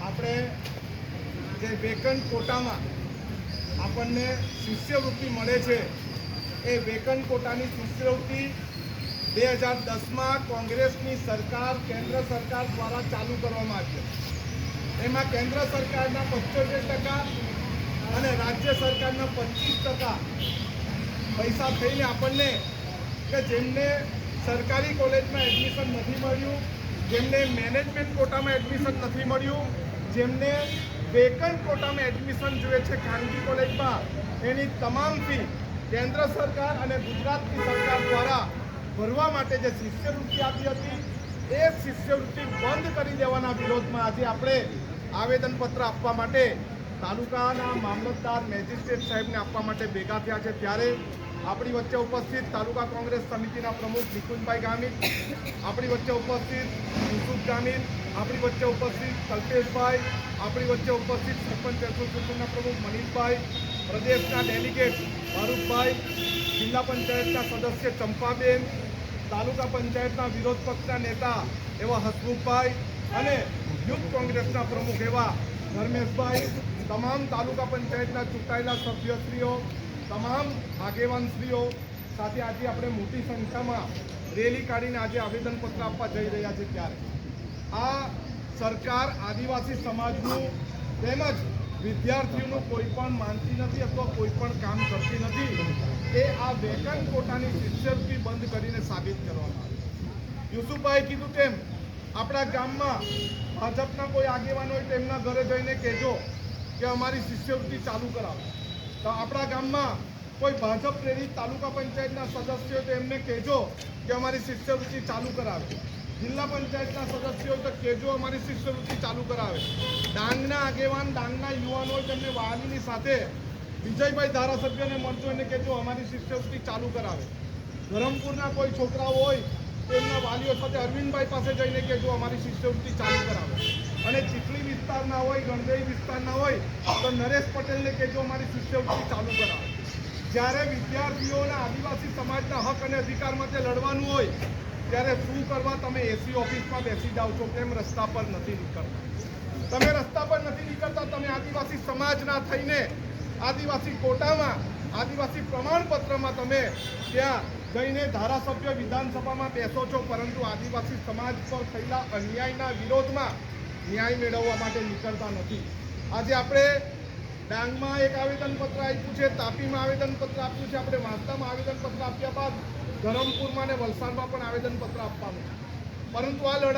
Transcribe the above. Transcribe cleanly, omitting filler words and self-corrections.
આપણે જે વેકન્ટ કોટામાં આપણને શિષ્યવૃત્તિ મળે છે એ વેકન્ટ કોટાની શિષ્યવૃત્તિ 2010માં કોંગ્રેસની સરકાર કેન્દ્ર સરકાર દ્વારા ચાલુ કરવામાં આવી હતી। એમાં કેન્દ્ર સરકારના 75% અને રાજ્ય સરકારના 25% પૈસા થઈને આપણને કે જેમને સરકારી કોલેજમાં એડમિશન નથી મળ્યું, જેમને મેનેજમેન્ટ કોટામાં એડમિશન નથી મળ્યું, જેમને વેકન્ટ કોટામાં એડમિશન જોઈએ છે ખાનગી કોલેજમાં, એની તમામ ફી કેન્દ્ર સરકાર અને ગુજરાતની સરકાર દ્વારા ભરવા માટે જે શિષ્યવૃત્તિ આપી હતી એ શિષ્યવૃત્તિ બંધ કરી દેવાના વિરોધમાં આજે આપણે આવેદનપત્ર આપવા માટે તાલુકાના મામલતદાર મેજિસ્ટ્રેટ સાહેબને આપવા માટે ભેગા થયા છે। ત્યારે આપણી વચ્ચે ઉપસ્થિત તાલુકા કોંગ્રેસ સમિતિના પ્રમુખ નિકુંજભાઈ ગામિત, આપણી વચ્ચે ઉપસ્થિત યુસુફ ગામિત, આપણી વચ્ચે ઉપસ્થિત કલ્પેશભાઈ, આપણી વચ્ચે ઉપસ્થિત સરપંચ એસોસિએશનના પ્રમુખ મનીષભાઈ, પ્રદેશના ડેલિગેટ ફારૂકભાઈ, જિલ્લા પંચાયતના સદસ્ય ચંપાબેન, તાલુકા પંચાયતના વિરોધ પક્ષના નેતા એવા હસમુખભાઈ અને યુથ કોંગ્રેસના પ્રમુખ એવા ધર્મેશભાઈ, તમામ તાલુકા પંચાયતના ચૂંટાયેલા સભ્યશ્રીઓ, તમામ આગેવાનશ્રીઓ સાથે આજે આપણે મોટી સંખ્યામાં રેલી કાઢીને આજે આવેદનપત્ર આપવા જઈ રહ્યા છીએ। ત્યારે આ સરકાર આદિવાસી સમાજનું તેમજ વિદ્યાર્થીઓનું કોઈ પણ માનતી નથી અથવા કોઈ પણ કામ કરતી નથી। એ આ વેકન્ટ કોટાની શિષ્યવૃત્તિ બંધ કરીને સાબિત કરવામાં આવે। યુસુફભાઈ કીધું તેમ આપણા ગામમાં ભાજપના કોઈ આગેવાન હોય તેમના ઘરે જઈને કહેજો કે અમારી શિષ્યવૃત્તિ ચાલુ કરાવો। તો આપણા ગામમાં કોઈ ભાજપ પ્રેરિત તાલુકા પંચાયતના સદસ્યો તો એમને કહેજો કે અમારી શિષ્યવૃત્તિ ચાલુ કરાવે। જિલ્લા પંચાયતના સદસ્યો તો કહેજો અમારી શિષ્યવૃત્તિ ચાલુ કરાવે। ડાંગના આગેવાન, ડાંગના યુવાનો હોય તેમને વાલીની સાથે વિજયભાઈ ધારાસભ્યને મળજો એને કહેજો અમારી શિષ્યવૃત્તિ ચાલુ કરાવે। ધરમપુરના કોઈ છોકરાઓ હોય તેમના વાલીઓ સાથે અરવિંદભાઈ પાસે જઈને કહેજો અમારી શિષ્યવૃત્તિ ચાલુ કરાવે। અને ચીખલી વિસ્તારના હોય, ગણદેવી વિસ્તારના હોય તો નરેશ પટેલને કહેજો અમારી શિષ્યવૃત્તિ ચાલુ કરાવે। જ્યારે વિદ્યાર્થીઓના આદિવાસી સમાજના હક અને અધિકાર માટે લડવાનું હોય ત્યારે શું કરવા તમે એસી ઓફિસમાં બેસી જાઓ છો, કેમ રસ્તા પર નથી નીકળતા? તમે રસ્તા પર નથી નીકળતા, તમે આદિવાસી સમાજના થઈને આદિવાસી કોટામાં આદિવાસી પ્રમાણપત્રમાં તમે ત્યાં જઈને ધારાસભ્ય વિધાનસભામાં બેસો છો, પરંતુ આદિવાસી સમાજ પર થયેલા અન્યાયના વિરોધમાં ન્યાય મેળવવા માટે નીકળતા નથી। આજે આપણે ડાંગમાં એક આવેદનપત્ર આપ્યું છે, તાપીમાં આવેદનપત્ર આપ્યું છે, આપણે વાંસદામાં આવેદનપત્ર આપ્યા બાદ ધરમપુરમાં અને વલસાડમાં પણ આવેદનપત્ર આપવાનું છે, પરંતુ આ લડાઈ